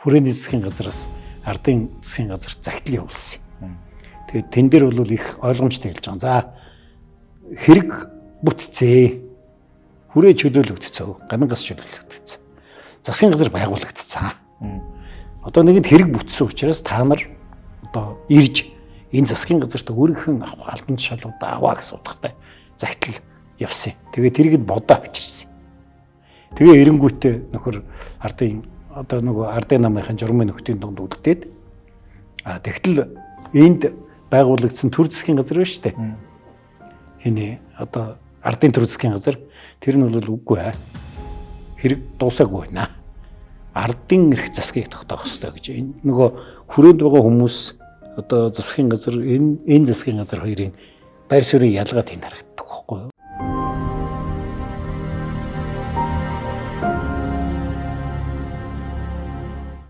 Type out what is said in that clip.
хүрээний засгийн газраас ардын засгийн газар загтал явуулсан. Тэгээд тэн дээр бол их ойлгомжтой хэлж байгаа. За хэрэг бүтцээ. Хүрээ чөлөөлөгдсөн. Гамингас чөлөөлөгдсөн. Засгийн газар байгуулагдсан. Одоо нэгэнд хэрэг бүтсэн учраас та нар одоо ирж энэ засгийн газарт өөрийнхөө авах албан тушаалуудаа аваа гэсэн утгатай загтал явсан. Тэгээд тэрийг бодоо авчирсан. Тэгээ эренгүүтээ нөхөр ардын одоо нөгөө ардын намынхын журмын нөхдийн дунд үлдээд тэгтэл энд байгуулагдсан төр засгийн газар байна шүү дээ. Хинэ одоо ардын төр засгийн газар тэр нь бол үгүй хэрэг дуусаагүй байна. Ардын эрх засгийг тогтоох хэрэгтэй гэж. Энэ нөгөө хүрээнд байгаа хүмүүс одоо засгийн газар энэ засгийн газар хоёрын байр суурийн ялгаа тэнд харагддаг байхгүй юу?